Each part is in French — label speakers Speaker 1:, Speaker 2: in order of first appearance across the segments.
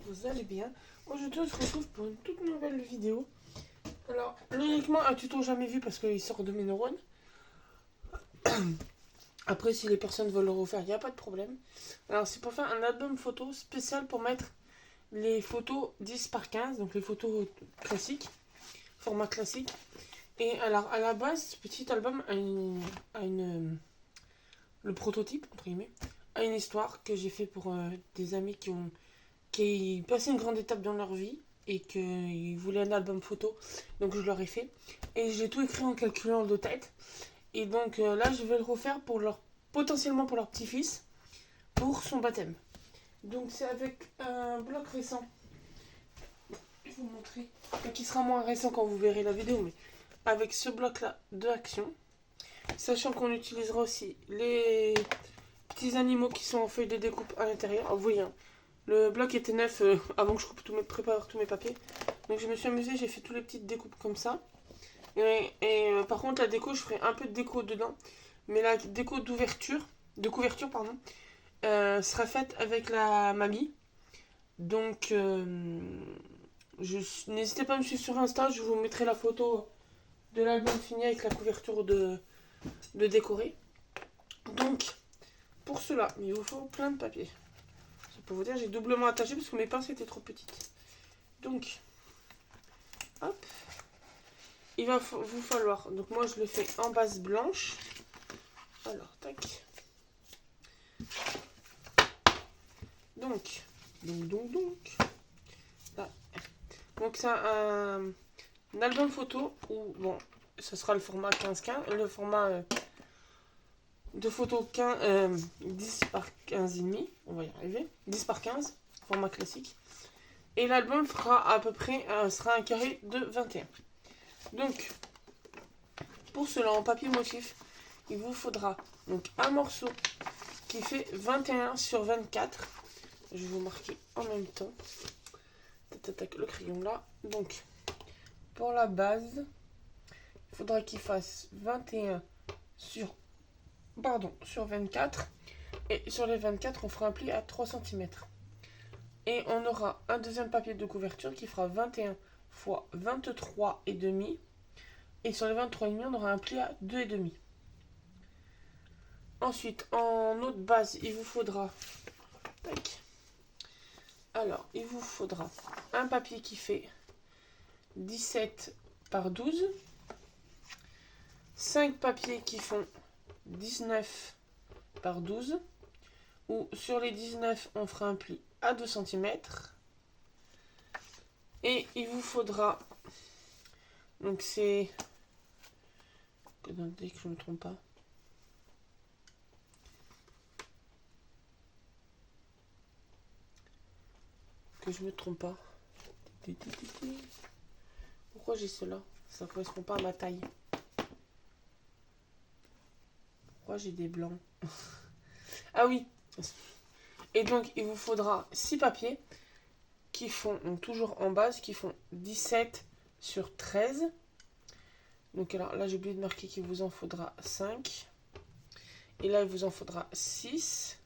Speaker 1: vous allez bien. Aujourd'hui on se retrouve pour une toute nouvelle vidéo. Alors logiquement un tuto jamais vu parce qu'il sort de mes neurones. Après si les personnes veulent le refaire, il n'y a pas de problème. Alors c'est pour faire un album photo spécial pour mettre les photos 10 par 15, donc les photos classiques, format classique. Et alors à la base ce petit album le prototype entre guillemets, a une histoire que j'ai fait pour des amis qui passaient une grande étape dans leur vie et qu'ils voulaient un album photo. Donc je leur ai fait. Et j'ai tout écrit en calculant de tête. Et donc là, je vais le refaire potentiellement pour leur petit-fils, pour son baptême. Donc c'est avec un bloc récent. Je vais vous montrer. Qui sera moins récent quand vous verrez la vidéo. Mais avec ce bloc-là de action. Sachant qu'on utilisera aussi les petits animaux qui sont en feuille de découpe à l'intérieur. Vous voyez, hein, le bloc était neuf avant que je prépare tous mes papiers. Donc je me suis amusée, j'ai fait toutes les petites découpes comme ça. Par contre la déco, je ferai un peu de déco dedans. Mais la déco de couverture, pardon, sera faite avec la mamie. Donc n'hésitez pas à me suivre sur Insta, je vous mettrai la photo de l'album fini avec la couverture de décorer. Donc pour cela, il vous faut plein de papier. Pour vous dire, j'ai doublement attaché parce que mes pinces étaient trop petites. Donc, hop, il va vous falloir, donc moi je le fais en base blanche. Alors, tac. Donc. Là. Donc c'est un album photo où, bon, ce sera le format 15-15, le format de photo 10 par 15,5, on va y arriver, 10 par 15, format classique. Et l'album fera à peu près, sera un carré de 21. Donc, pour cela, en papier motif, il vous faudra donc un morceau qui fait 21 sur 24. Je vais vous marquer en même temps. Le crayon là. Donc, pour la base, il faudra qu'il fasse 21 sur 24. Et sur les 24, on fera un pli à 3 cm. Et on aura un deuxième papier de couverture qui fera 21 x 23,5. Et sur les 23,5, on aura un pli à 2,5. Ensuite, en autre base, il vous faudra... Tac. Alors, il vous faudra un papier qui fait 17 par 12. 5 papiers qui font 19 par 12. Ou sur les 19, on fera un pli à 2 cm. Et il vous faudra... Donc c'est... Dès que je ne me trompe pas. Que je me trompe pas. Pourquoi j'ai cela? Ça ne correspond pas à ma taille. Pourquoi j'ai des blancs? Ah oui. Et donc il vous faudra 6 papiers qui font, donc toujours en base, qui font 17 sur 13. Donc alors là j'ai oublié de marquer qu'il vous en faudra 5. Et là il vous en faudra 6.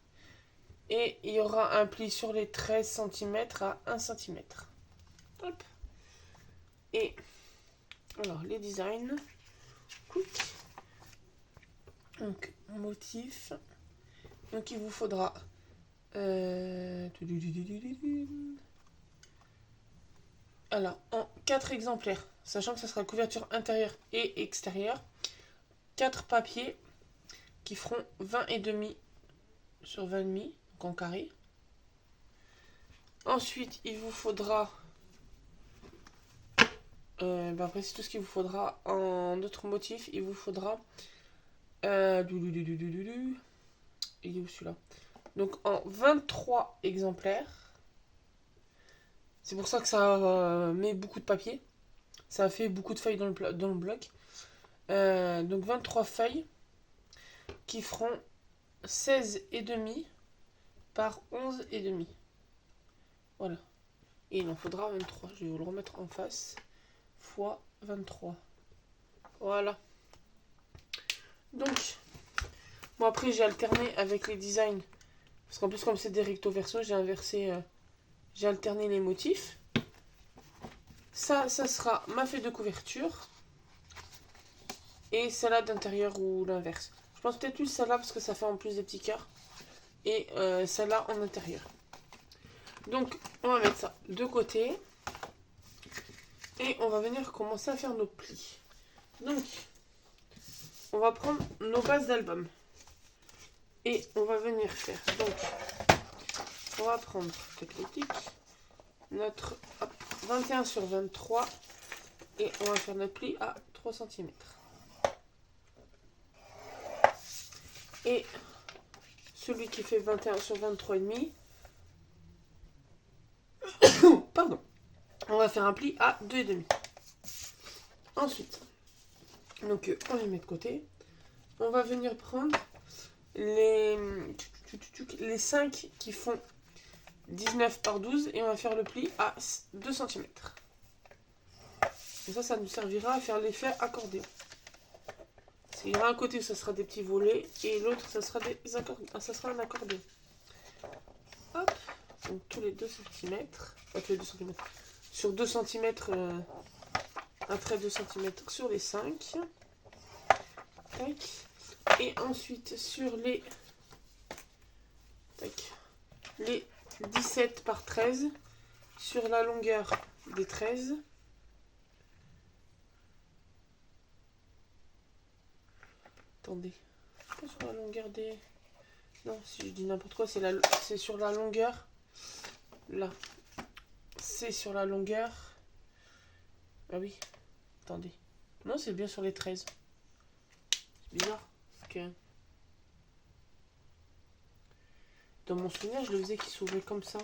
Speaker 1: Et il y aura un pli sur les 13 cm à 1 cm. Hop. Et alors les designs. Donc motif. Donc il vous faudra alors en 4 exemplaires, sachant que ça sera couverture intérieure et extérieure. 4 papiers qui feront 20,5 sur 20,5, donc en carré. Ensuite, il vous faudra... après, c'est tout ce qu'il vous faudra. En autre motif, il vous faudra... il est où celui-là? Donc, en 23 exemplaires. C'est pour ça que ça met beaucoup de papier. Ça fait beaucoup de feuilles dans le bloc. Donc, 23 feuilles qui feront 16,5 par 11,5. Voilà. Et il en faudra 23. Je vais vous le remettre en face. Fois 23. Voilà. Donc, bon après j'ai alterné avec les designs. Parce qu'en plus comme c'est des recto verso, j'ai inversé j'ai alterné les motifs. Ça sera ma feuille de couverture. Et celle-là d'intérieur ou l'inverse. Je pense peut-être plus celle-là parce que ça fait en plus des petits cœurs. Et celle-là en intérieur. Donc, on va mettre ça de côté. Et on va venir commencer à faire nos plis. Donc, on va prendre nos bases d'album. Et on va venir faire. Donc, on va prendre notre 21 sur 23. Et on va faire notre pli à 3 cm. Et celui qui fait 21 sur 23,5. Pardon. On va faire un pli à 2,5. Ensuite, donc on les met de côté. On va venir prendre les 5 qui font 19 par 12 et on va faire le pli à 2 cm. Et ça nous servira à faire l'effet accordéon. Il y aura un côté où ça sera des petits volets et l'autre ça sera un accordéon. Hop, donc tous les 2 cm. Tous les 2 cm. Sur 2 cm, un trait de 2 cm sur les 5. Tac. Et ensuite sur les 17 par 13, sur la longueur des 13. Attendez, pas sur la longueur des... Non, si je dis n'importe quoi, c'est sur la longueur. Là. C'est sur la longueur. Ah oui, attendez. Non, c'est bien sur les 13. C'est bizarre. Parce que... Dans mon souvenir, je le faisais qu'il s'ouvrait comme ça.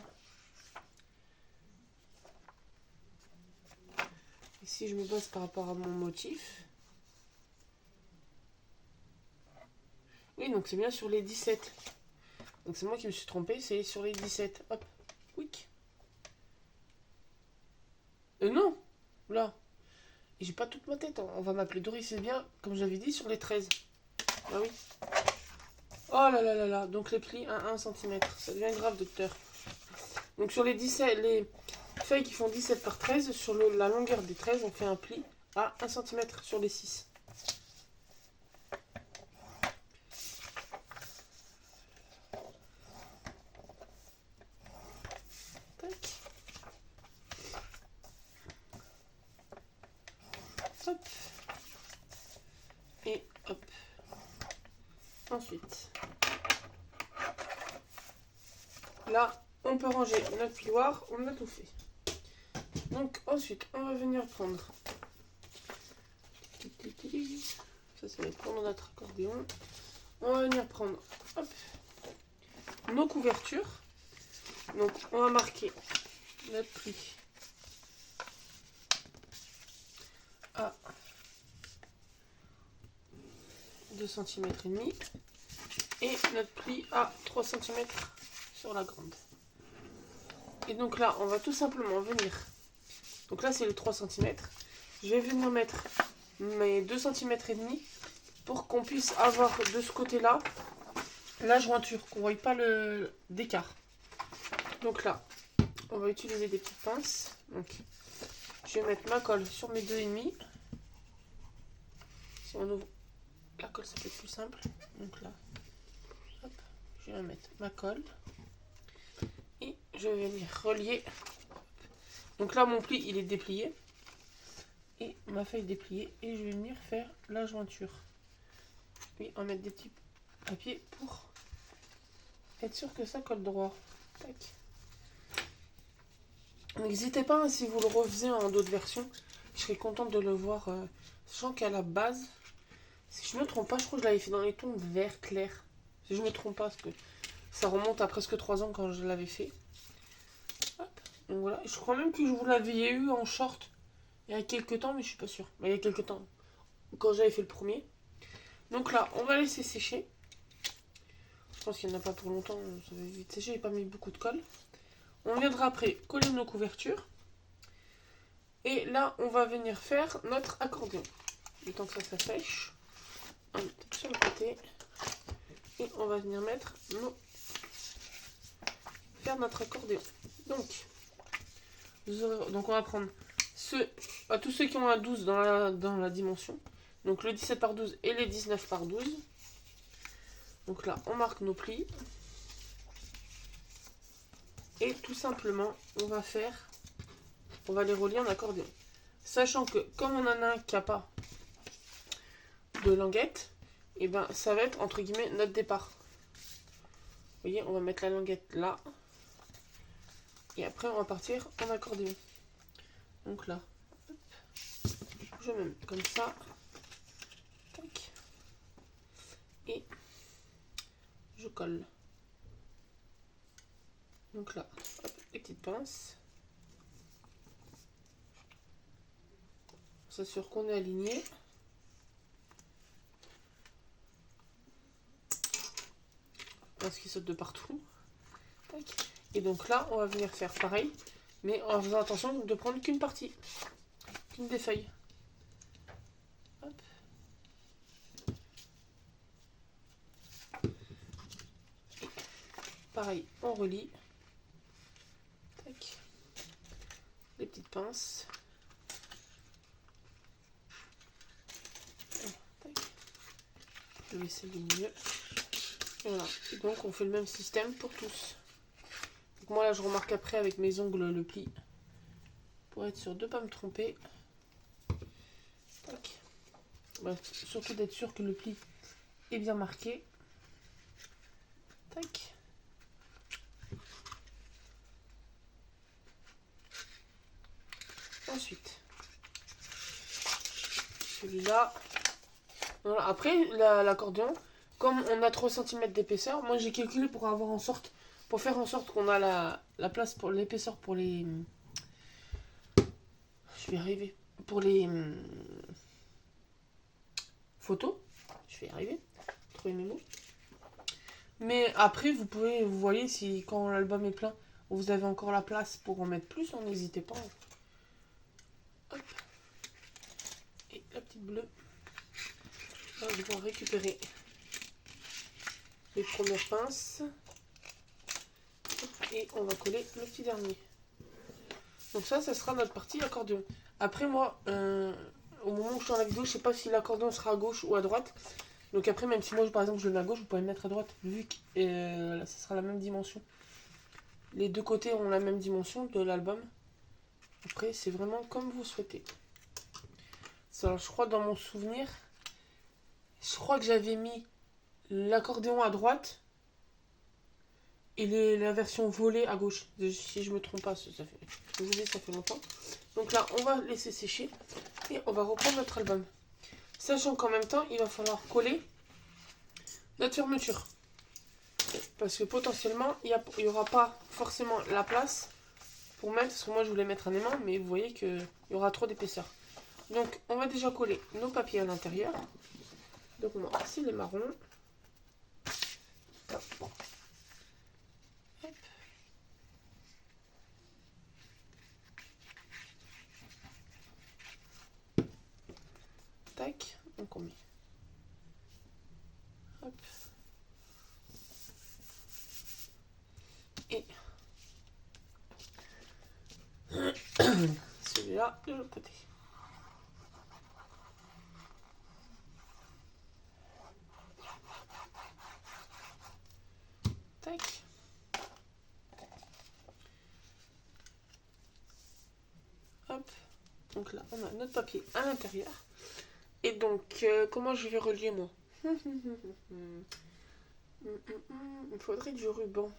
Speaker 1: Et si je me base par rapport à mon motif... Oui, donc c'est bien sur les 17. Donc c'est moi qui me suis trompé, c'est sur les 17. Hop, quick. Non, là. Et j'ai pas toute ma tête, on va m'appeler Doris, c'est bien, comme j'avais dit, sur les 13. Ah oui. Oh là là là là, donc les plis à 1 cm. Ça devient grave, docteur. Donc sur les 17, les feuilles qui font 17 par 13, sur la longueur des 13, on fait un pli à 1 cm sur les 6. Hop. Et hop. Ensuite, là, on peut ranger notre plioir, on a tout fait. Donc ensuite, on va venir prendre... Ça va être pour notre accordéon. On va venir prendre hop, nos couvertures. Donc on va marquer notre pli à 2 cm et demi et notre pli à 3 cm sur la grande. Et donc là, on va tout simplement venir. Donc là, c'est les 3 cm. Je vais venir mettre mes 2 cm et demi pour qu'on puisse avoir de ce côté-là la jointure, qu'on ne voit pas d'écart. Donc là, on va utiliser des petites pinces. Donc, je vais mettre ma colle sur mes 2,5. Si on ouvre la colle, ça peut être plus simple. Donc là, hop, je vais mettre ma colle. Et je vais venir relier. Donc là, mon pli, il est déplié. Et ma feuille dépliée. Et je vais venir faire la jointure. Et on va mettre des petits papiers pour être sûr que ça colle droit. Tac. N'hésitez pas, hein, si vous le refaisez en d'autres versions. Je serais contente de le voir. Sachant qu'à la base, si je me trompe pas, je crois que je l'avais fait dans les tons vert clair. Si je me trompe pas, parce que ça remonte à presque 3 ans quand je l'avais fait. Hop. Donc voilà. Je crois même que je vous l'avais eu en short il y a quelques temps, mais je suis pas sûre. Mais il y a quelques temps, quand j'avais fait le premier. Donc là, on va laisser sécher. Je pense qu'il n'y en a pas pour longtemps, ça va vite sécher. J'ai pas mis beaucoup de colle. On viendra après coller nos couvertures. Et là, on va venir faire notre accordéon. Le temps que ça sèche. On met sur le côté. Et on va venir mettre faire notre accordéon. Donc, Donc on va prendre tous ceux qui ont un 12 dans la dimension. Donc le 17 par 12 et les 19 par 12. Donc là, on marque nos plis. Et tout simplement, on va les relier en accordéon. Sachant que comme on en a un qui n'a pas de languette, et ben ça va être entre guillemets notre départ. Vous voyez, on va mettre la languette là. Et après, on va partir en accordéon. Donc là, je mets comme ça. Tac. Et je colle. Donc là, hop, les petites pinces. On s'assure qu'on est aligné. Parce qu'il saute de partout. Tac. Et donc là, on va venir faire pareil, mais en faisant attention de prendre qu'une partie, qu'une des feuilles. Hop. Et pareil, on relie. Tac. Les petites pinces. Tac. Je vais essayer du milieu. Et voilà. Et donc on fait le même système pour tous. Donc moi là je remarque après avec mes ongles le pli. Pour être sûr de ne pas me tromper. Tac. Bah, surtout d'être sûr que le pli est bien marqué. Tac. Ensuite, celui-là. Voilà. Après, l'accordéon, comme on a 3 cm d'épaisseur, moi j'ai calculé pour faire en sorte qu'on a la place pour l'épaisseur pour les... Je vais y arriver. Pour les photos. Je vais y arriver. Trouver mes mots. Mais après, vous voyez, si quand l'album est plein, vous avez encore la place pour en mettre plus, n'hésitez pas. Hop. Et la petite bleue. Là, je vais récupérer les premières pinces. Et on va coller le petit dernier. Donc ça sera notre partie accordéon. Après moi, au moment où je suis dans la vidéo, je sais pas si l'accordéon sera à gauche ou à droite. Donc après, même si moi par exemple je le mets à gauche, vous pouvez le mettre à droite, vu que ça sera la même dimension. Les deux côtés ont la même dimension de l'album. Après, c'est vraiment comme vous souhaitez. Alors, je crois dans mon souvenir, je crois que j'avais mis l'accordéon à droite et la version volée à gauche. Si je me trompe pas, ça fait longtemps. Donc là, on va laisser sécher et on va reprendre notre album. Sachant qu'en même temps, il va falloir coller notre fermeture. Parce que potentiellement, il n'y aura pas forcément la place pour mettre, parce que moi je voulais mettre un aimant, mais vous voyez qu'il y aura trop d'épaisseur. Donc on va déjà coller nos papiers à l'intérieur. Donc moi, c'est les marrons. Hop. Hop. Tac, donc on met. Hop. Et celui-là de l'autre côté. Tac. Hop. Donc là, on a notre papier à l'intérieur. Et donc, comment je vais relier moi? Il faudrait du ruban.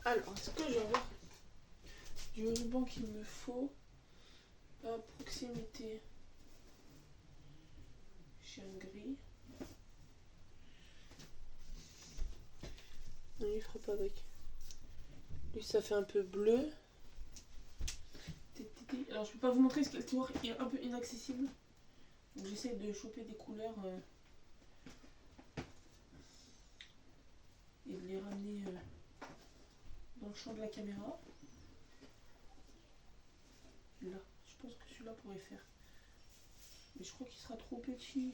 Speaker 1: Alors, est-ce que j'ai du ruban qu'il me faut à proximité? J'ai un gris. Non, il fera pas avec. Lui, ça fait un peu bleu. Alors, je peux pas vous montrer parce que le tiroir est un peu inaccessible. Donc, j'essaie de choper des couleurs et de les ramener dans le champ de la caméra. Là, je pense que celui-là pourrait faire. Mais je crois qu'il sera trop petit.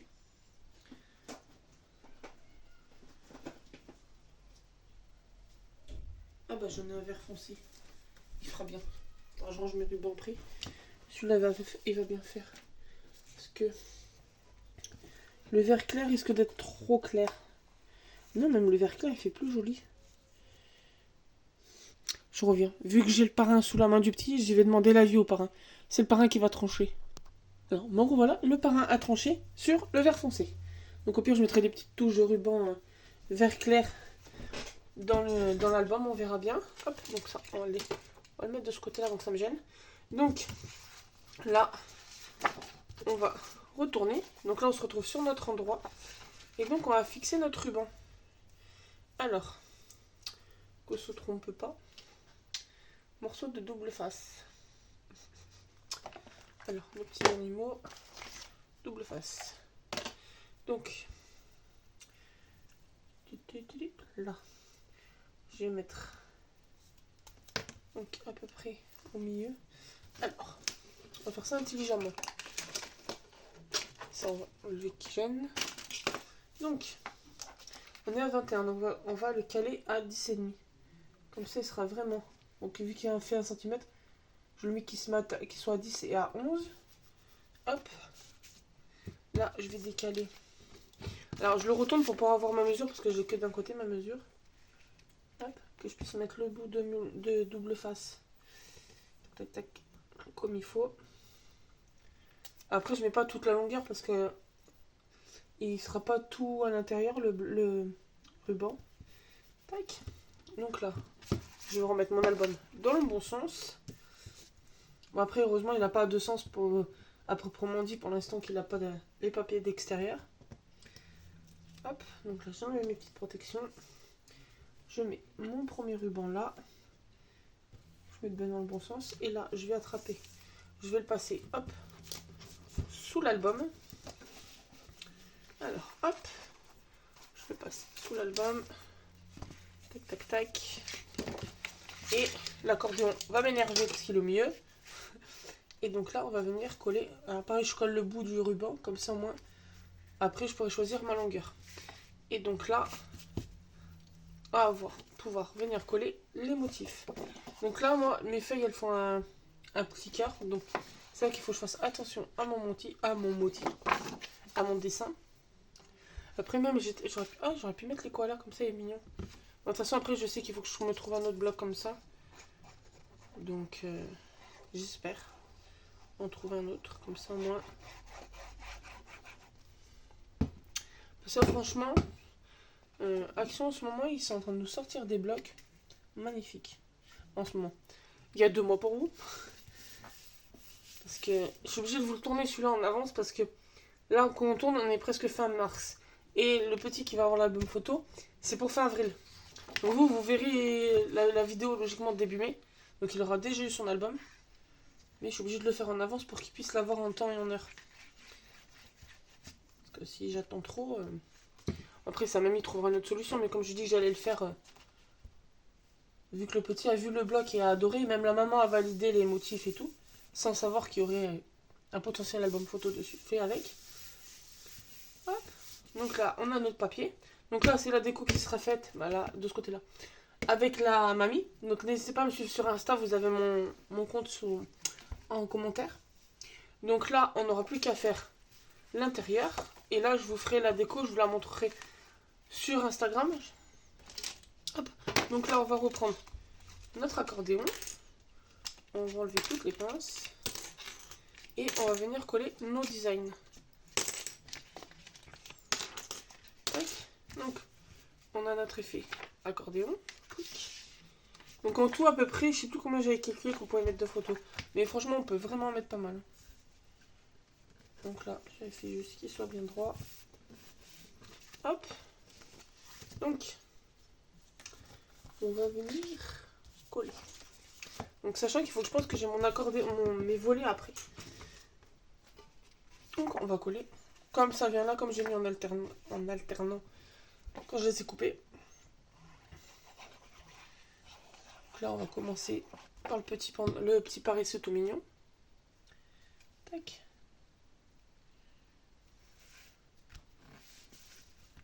Speaker 1: Ah bah j'en ai un vert foncé. il fera bien. Attends, je range mes rubans pris. Celui-là, il va bien faire. Parce que le vert clair risque d'être trop clair. Non, même le vert clair, il fait plus joli. Je reviens. Vu que j'ai le parrain sous la main du petit, je vais demander l'avis au parrain. C'est le parrain qui va trancher. Alors, donc voilà, le parrain a tranché sur le vert foncé. Donc au pire, je mettrai des petites touches de ruban vert clair dans l'album, on verra bien. Hop, donc ça, on va le mettre de ce côté-là avant que ça me gêne. Donc là, on va retourner. Donc là, on se retrouve sur notre endroit. Et donc, on va fixer notre ruban. Alors, qu'on se trompe pas. Morceau de double face. Alors, nos petits animaux, double face. Donc, là, je vais mettre donc à peu près au milieu. Alors, on va faire ça intelligemment. Ça, on va enlever qui gêne. Donc, on est à 21, donc on va le caler à 10,5. Comme ça, il sera vraiment. Donc, vu qu'il a fait 1 cm, je le mets qu'il soit à 10 et à 11. Hop. Là, je vais décaler. Alors, je le retourne pour pouvoir avoir ma mesure, parce que j'ai que d'un côté ma mesure. Hop. Que je puisse mettre le bout de double face. Tac, tac, tac. Comme il faut. Après, je mets pas toute la longueur, parce que il sera pas tout à l'intérieur, le ruban. Tac. Donc là, je vais remettre mon album dans le bon sens. Bon, après, heureusement, il n'a pas de sens à proprement dit pour l'instant qu'il n'a pas les papiers d'extérieur. Hop, donc là, j'enlève mes petites protections. Je mets mon premier ruban là. Je mets bien dans le bon sens. Et là, je vais attraper. Je vais le passer, hop, sous l'album. Alors, hop, je le passe sous l'album. Tac, tac, tac. Et l'accordéon va m'énerver parce qu'il est au milieu. Et donc là, on va venir coller. Alors pareil, je colle le bout du ruban, comme ça au moins. Après, je pourrai choisir ma longueur. Et donc là, on va pouvoir venir coller les motifs. Donc là, moi, mes feuilles, elles font un petit cœur. Donc c'est là qu'il faut que je fasse attention à mon motif, à mon dessin. Après même, j'aurais pu mettre les koalas, comme ça, il est mignon. De toute façon, après, je sais qu'il faut que je me trouve un autre bloc comme ça. Donc, j'espère en trouver un autre, comme ça, moi. Parce que franchement, Action, en ce moment, ils sont en train de nous sortir des blocs magnifiques. En ce moment. Il y a 2 mois pour vous. Parce que je suis obligée de vous le tourner celui-là en avance, parce que là, quand on tourne, on est presque fin mars. Et le petit qui va avoir l'album photo, c'est pour fin avril. Donc vous verrez la vidéo logiquement début mai. Donc il aura déjà eu son album. Mais je suis obligée de le faire en avance pour qu'il puisse l'avoir en temps et en heure. Parce que si j'attends trop... Après, sa mamie trouvera une autre solution. Mais comme je dis que j'allais le faire... Vu que le petit a vu le bloc et a adoré, même la maman a validé les motifs et tout. Sans savoir qu'il y aurait un potentiel album photo dessus, fait avec. Hop. Donc là, on a notre papier. Donc là, c'est la déco qui sera faite, bah là, de ce côté-là, avec la mamie. Donc n'hésitez pas à me suivre sur Insta, vous avez mon compte en commentaire. Donc là, on n'aura plus qu'à faire l'intérieur. Et là, je vous ferai la déco, je vous la montrerai sur Instagram. Hop. Donc là, on va reprendre notre accordéon. On va enlever toutes les pinces. Et on va venir coller nos designs. Tac. Donc, on a notre effet accordéon. Donc en tout, à peu près, je sais plus combien j'avais calculé qu'on pouvait mettre de photos. Mais franchement, on peut vraiment en mettre pas mal. Donc là, j'avais fait juste qu'il soit bien droit. Hop. Donc, on va venir coller. Donc sachant qu'il faut que je pense que j'ai mon accordéon, mes volets après. Donc on va coller comme ça vient là, comme j'ai mis en alternant quand je les ai coupés. Donc là, on va commencer par le petit paresseux tout mignon. Tac.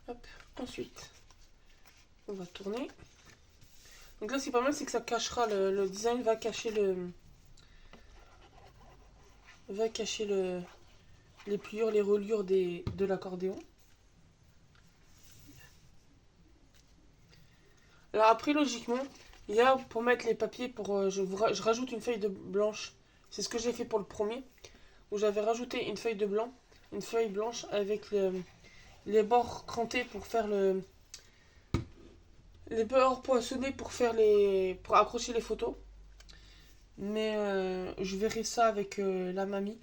Speaker 1: Hop. Ensuite, on va tourner. Donc là, ce qui est pas mal, c'est que ça cachera le design va cacher les pliures, les reliures de l'accordéon. Alors après, logiquement, il y a pour mettre les papiers, je rajoute une feuille de blanche. C'est ce que j'ai fait pour le premier, où j'avais rajouté une feuille de blanc, une feuille blanche avec les bords crantés pour faire les bords poinçonnés pour accrocher les photos. Mais je verrai ça avec la mamie.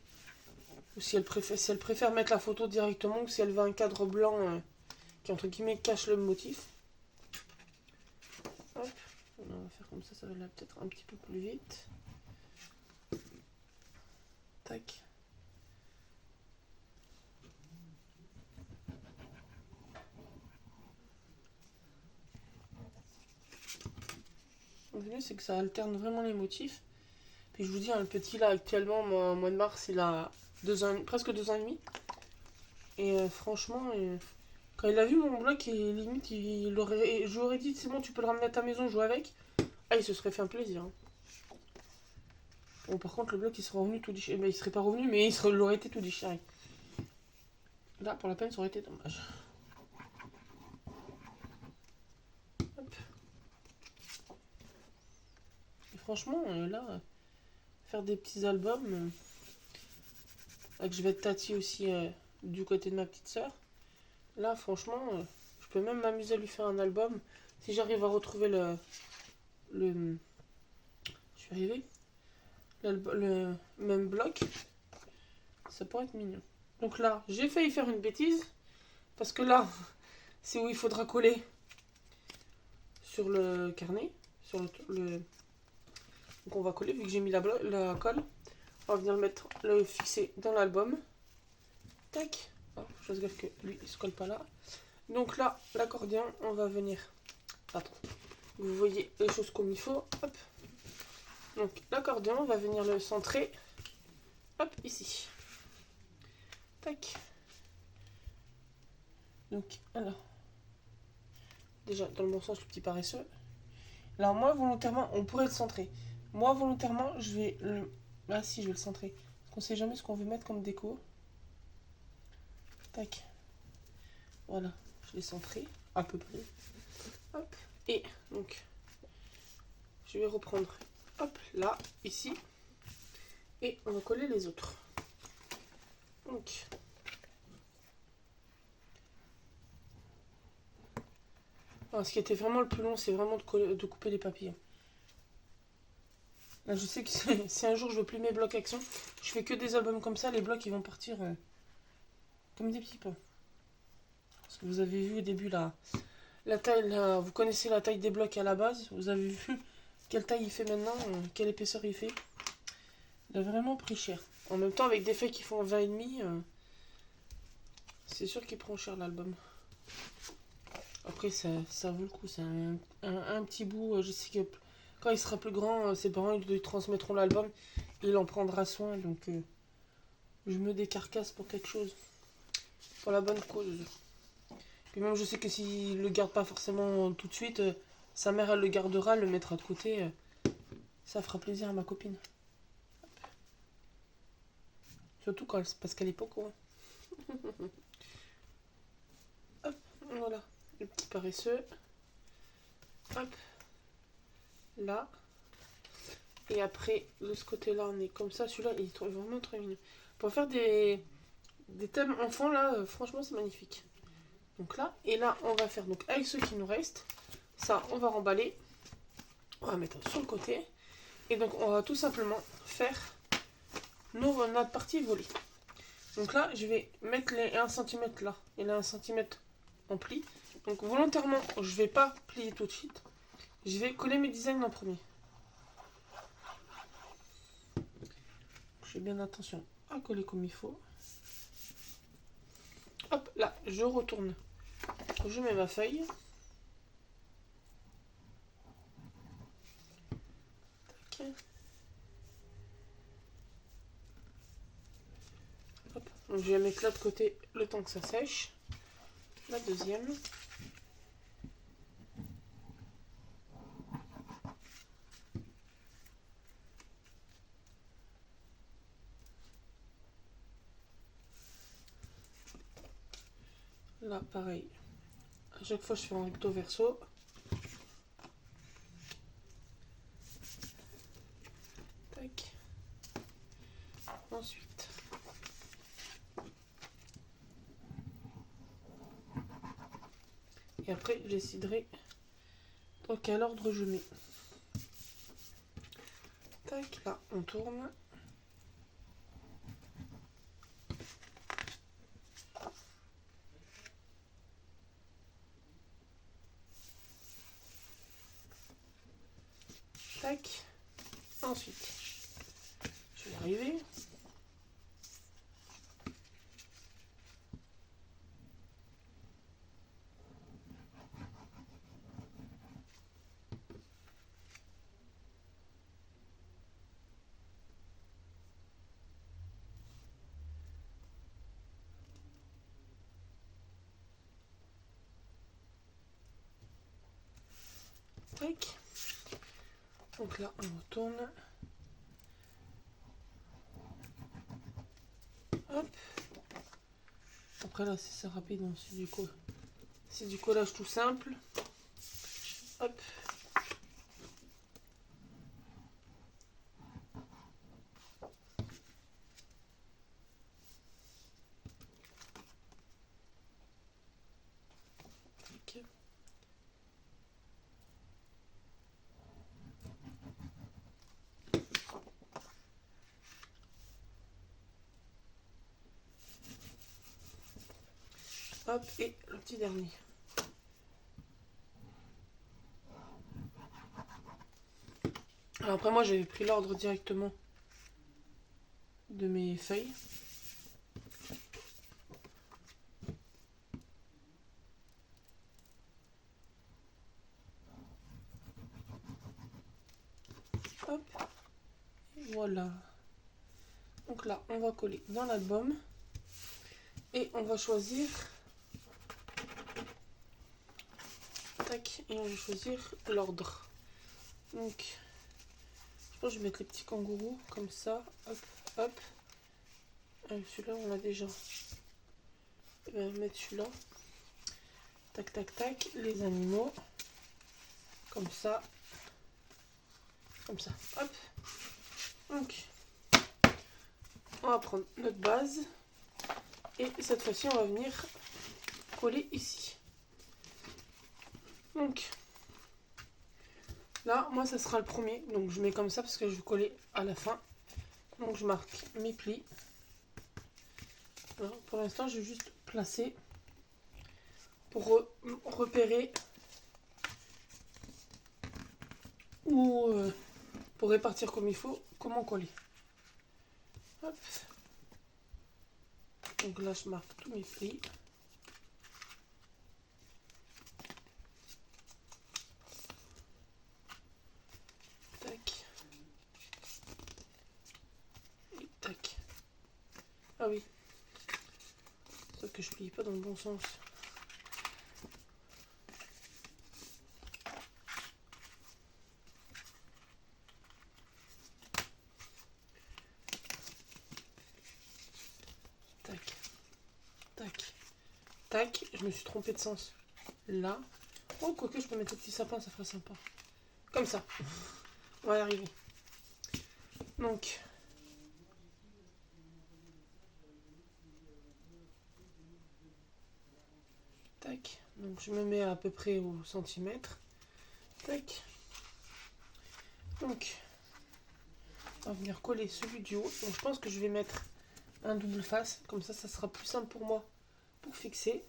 Speaker 1: Si elle préfère mettre la photo directement ou si elle veut un cadre blanc qui entre guillemets cache le motif. Hop, on va faire comme ça va aller peut-être un petit peu plus vite. Tac. Le mieux c'est que ça alterne vraiment les motifs. Puis je vous dis, hein, le petit là actuellement, au mois de mars, il a presque 2 ans et demi. Et franchement, quand il a vu mon bloc, limite, je lui aurais dit c'est bon, tu peux le ramener à ta maison, jouer avec. Ah, il se serait fait un plaisir. Hein. Bon, par contre, le bloc il serait revenu tout déchiré. Ben, il serait pas revenu, mais il aurait été tout déchiré. Là, pour la peine, ça aurait été dommage. Hop. Et franchement, là, faire des petits albums. Là, que je vais être tati aussi du côté de ma petite soeur. Là, franchement, je peux même m'amuser à lui faire un album. Si j'arrive à retrouver je suis arrivé. Le même bloc. Ça pourrait être mignon. Donc là, j'ai failli faire une bêtise. Parce que là, c'est où il faudra coller sur le carnet. Sur le... Donc on va coller, vu que j'ai mis la colle. On va venir le fixer dans l'album. Tac. Oh, je fasse gaffe que lui, il se colle pas là. Donc là, l'accordéon, on va venir... Attends. Vous voyez les choses comme il faut. Hop. Donc l'accordéon, on va venir le centrer. Hop, ici. Tac. Donc, alors. Déjà, dans le bon sens, le petit paresseux. Alors moi, volontairement, on pourrait le centrer. Moi, volontairement, je vais le... Ah si, je vais le centrer. Parce qu'on sait jamais ce qu'on veut mettre comme déco. Tac. Voilà, je l'ai centré, à peu près. Hop. Et donc, je vais reprendre, hop, là, ici. Et on va coller les autres. Donc... Alors, ce qui était vraiment le plus long, c'est vraiment de couper les papiers. Là, je sais que si un jour je veux plus mes blocs action, je fais que des albums comme ça, les blocs ils vont partir comme des petits pains. Parce que vous avez vu au début la taille, vous connaissez la taille des blocs à la base, vous avez vu quelle taille il fait maintenant, quelle épaisseur il fait. Il a vraiment pris cher. En même temps, avec des feuilles qui font 20,5, c'est sûr qu'il prend cher l'album. Après, ça vaut le coup. C'est un petit bout. Je sais que quand il sera plus grand, ses parents ils lui transmettront l'album. Il en prendra soin. Donc, je me décarcasse pour quelque chose. Pour la bonne cause. Puis même, je sais que s'il le garde pas forcément tout de suite, sa mère, elle le gardera, elle le mettra de côté. Ça fera plaisir à ma copine. Hop. Surtout parce qu'elle est pas au courant. Hop, voilà. Le petit paresseux. Hop. Là. Et après, de ce côté-là, on est comme ça. Celui-là, il est vraiment très mignon. Pour faire des thèmes enfants, là, franchement, c'est magnifique. Donc là, et là, on va faire, donc avec ceux qui nous restent, ça, on va remballer. On va mettre sur le côté. Et donc, on va tout simplement faire notre partie volée. Donc là, je vais mettre les 1 cm là et les 1 cm en pli. Donc volontairement, je vais pas plier tout de suite. Je vais coller mes designs en premier. Je fais bien attention à coller comme il faut. Hop, là, je retourne. Je mets ma feuille. Tac. Hop. Donc je vais mettre là de côté le temps que ça sèche. La deuxième. Là, pareil. À chaque fois, je fais un recto verso. Tac. Ensuite. Et après, je déciderai dans quel ordre je mets. Tac, là, on tourne. Tac. Ensuite, je vais y arriver. Tac. Donc là, on retourne. Hop. Après là, c'est rapide, hein, c'est du collage tout simple. Hop. Tac. Hop, et le petit dernier. Alors après moi j'avais pris l'ordre directement de mes feuilles. Hop, et voilà. Donc là on va coller dans l'album et on va choisir. Tac, et on va choisir l'ordre. Donc je pense que je vais mettre les petits kangourous comme ça. Hop, hop. Celui-là on l'a déjà. Je vais mettre celui-là. Tac, tac, tac. Les animaux. Comme ça. Comme ça. Hop. Donc, on va prendre notre base. Et cette fois-ci, on va venir coller ici. Donc, là, moi, ça sera le premier. Donc, je mets comme ça parce que je vais coller à la fin. Donc, je marque mes plis. Alors, pour l'instant, je vais juste placer pour repérer ou pour répartir comme il faut, comment coller. Hop. Donc là, je marque tous mes plis. Tac. Et tac. Ah oui. Sauf que je plie pas dans le bon sens. Tac. Tac. Tac. Je me suis trompée de sens. Là. Oh, quoique je peux mettre le petit sapin, ça ferait sympa. Comme ça. On va y arriver. Donc. Tac. Donc je me mets à peu près au centimètre. Tac. Donc. On va venir coller celui du haut. Donc je pense que je vais mettre un double face. Comme ça, ça sera plus simple pour moi pour fixer.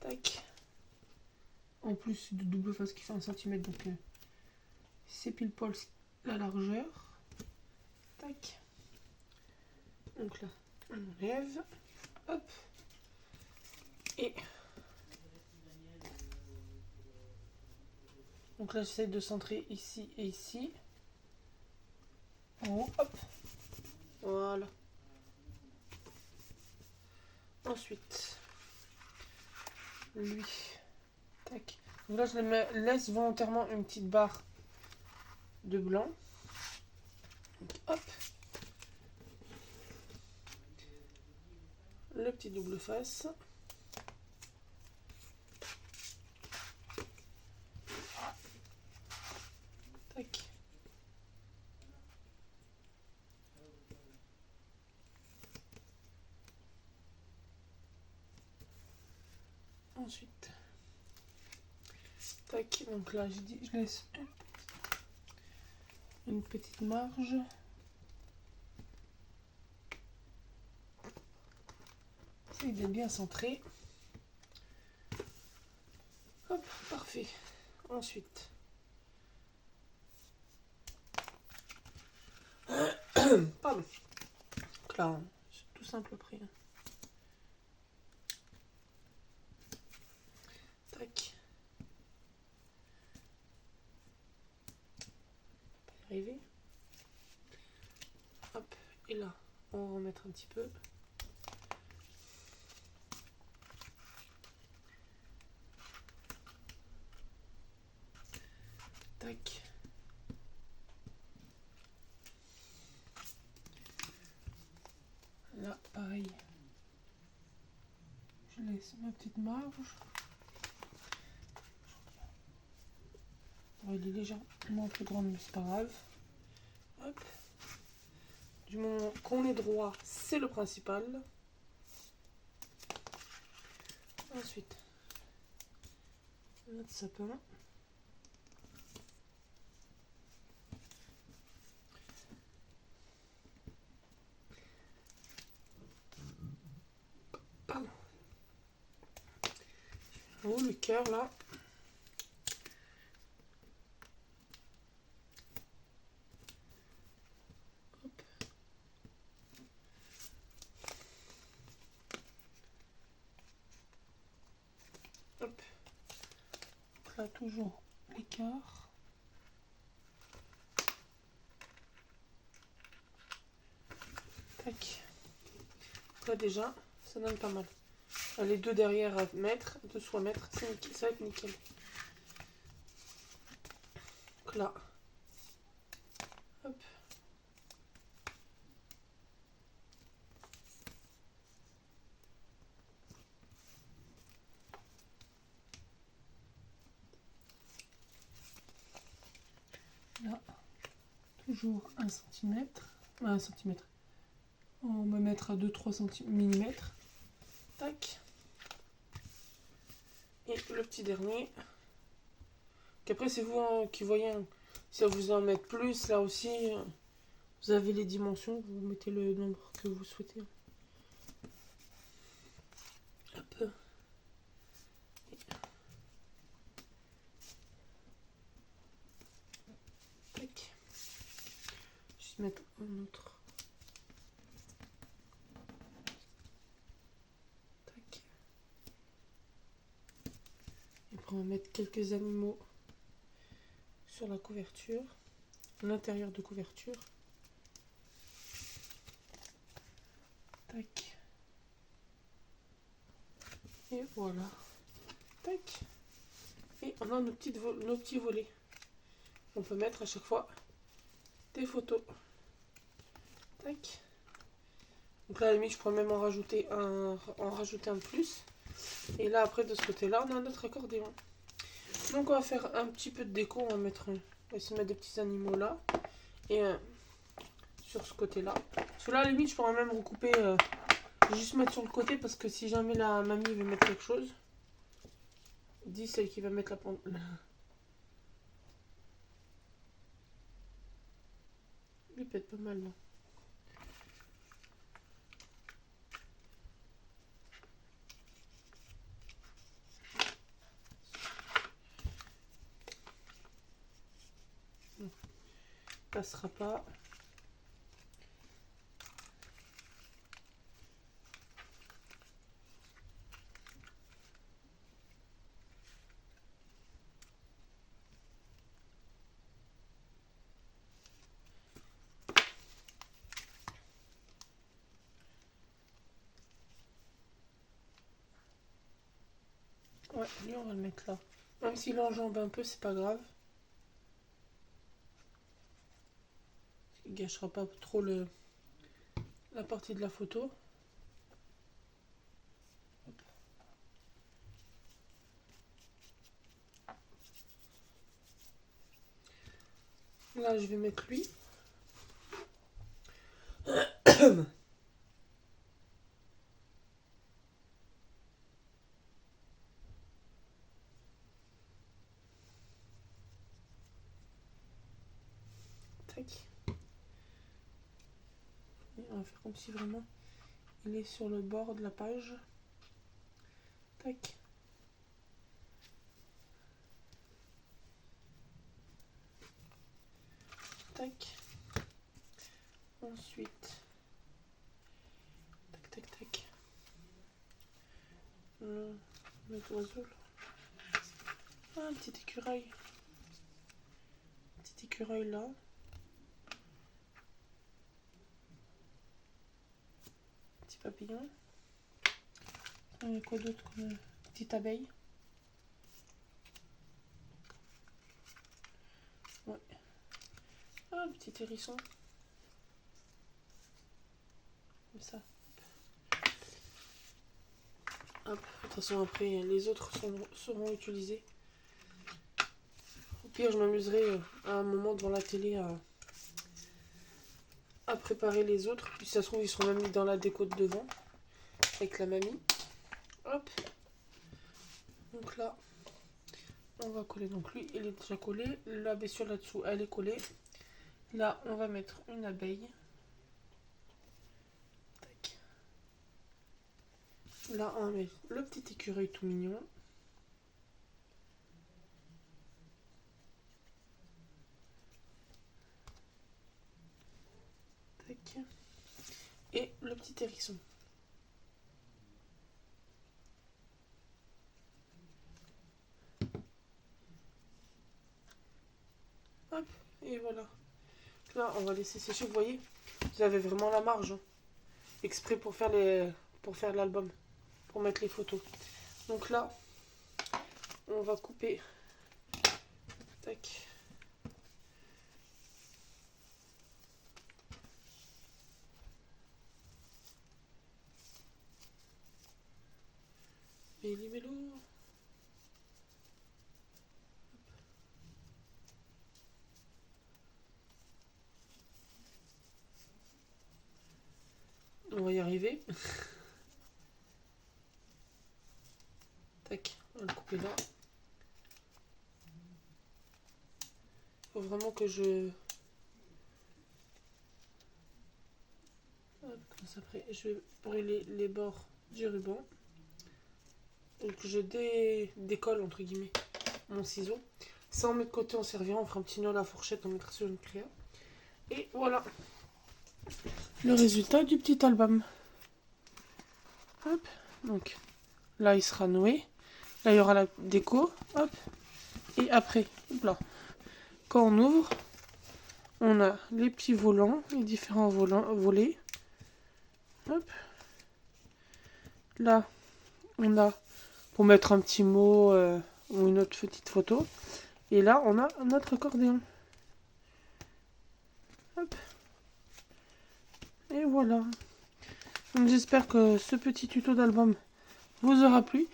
Speaker 1: Tac. En plus, c'est de double face qui fait 1 cm. Donc c'est pile poil la largeur. Tac. Donc là, on enlève. Hop. Et donc là, j'essaie de centrer ici et ici. En haut, hop. Voilà. Ensuite, lui. Tac. Donc là, je laisse volontairement une petite barre de blanc. Donc, hop. Le petit double face. Ensuite, tac, donc là j'ai dit je laisse une petite marge. Essaye d'être bien centré. Hop, parfait. Ensuite, pardon. Donc là, c'est tout simple après. Tac. Pas y arriver. Hop, et là, on va remettre un petit peu. Tac. Là, pareil. Je laisse ma petite marge. Bon, elle est légèrement plus grande, mais c'est pas grave. Hop. Du moment qu'on est droit, c'est le principal. Ensuite, notre sapin. Pardon. Oh, le cœur là. Hop. Hop. Donc là, toujours l'écart. Tac. Donc là, déjà, ça donne pas mal. Les deux derrière à mettre, dessous à mettre, ça va être nickel. Donc là, hop. Là, toujours 1 cm. 1 cm. On va mettre à 2-3 mm. Tac. Et le petit dernier. Qu'après, c'est vous qui voyez. Si ça vous en met plus, là aussi, vous avez les dimensions. Vous mettez le nombre que vous souhaitez. Hop. Tac. Juste mettre un autre. Tac. Et après, on va mettre quelques animaux sur la couverture, l'intérieur de couverture. Tac. Et voilà. Tac. Et on a nos petits volets. On peut mettre à chaque fois des photos. Tac. Donc là, à la limite, je pourrais même en rajouter un de plus. Et là, après, de ce côté-là, on a notre accordéon. Donc, on va faire un petit peu de déco. On va essayer de mettre des petits animaux là. Et sur ce côté-là. Parce que là, à la limite, je pourrais même recouper. Juste mettre sur le côté parce que si jamais la mamie veut mettre quelque chose, dis celle qui va mettre la pente. Il peut être pas mal là. Passera pas. Ouais, lui on va le mettre là. Même s'il enjambe un peu, c'est pas grave. Il gâchera pas trop la partie de la photo. Là, je vais mettre lui. tac. Et on va faire comme si vraiment il est sur le bord de la page. Tac. Tac. Ensuite, tac, tac, tac. Le oiseau là. Ah, un petit écureuil. Petit écureuil là. Petit papillon. Et quoi d'autre comme petite abeille. Ouais. Ah, un petit hérisson. Comme ça. Hop. De toute façon, après, les autres seront utilisés. Au pire, je m'amuserai à un moment devant la télé à préparer les autres. Puis, si ça se trouve, ils seront même mis dans la déco de devant. Avec la mamie. Hop. Donc là, on va coller. Donc lui, il est déjà collé. La bestiole là-dessous, elle est collée. Là, on va mettre une abeille. Tac. Là, on va mettre le petit écureuil tout mignon. Tac. Et le petit hérisson. Hop. Et voilà. Là, on va laisser sécher. Vous voyez, vous avez vraiment la marge. Hein. Exprès pour faire l'album. Pour mettre les photos. Donc là, on va couper. Tac. Méli-mélo. On va y arriver. Tac, on va le couper là. Faut vraiment que je... Hop, comme ça après, je vais brûler les bords du ruban. Donc je décolle entre guillemets mon ciseau. Ça on met de côté, on servira, on fera un petit nœud à la fourchette, on mettra sur une cuillère. Et voilà le résultat du petit album. Hop, donc là il sera noué. Là il y aura la déco. Hop. Et après, hop là, quand on ouvre, on a les petits volants, les différents volets. Hop. Là, on a pour mettre un petit mot ou une autre petite photo. Et là, on a notre accordéon. Hop. Et voilà. Donc j'espère que ce petit tuto d'album vous aura plu.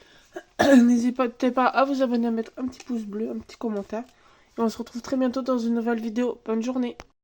Speaker 1: N'hésitez pas à vous abonner, à mettre un petit pouce bleu, un petit commentaire. Et on se retrouve très bientôt dans une nouvelle vidéo. Bonne journée.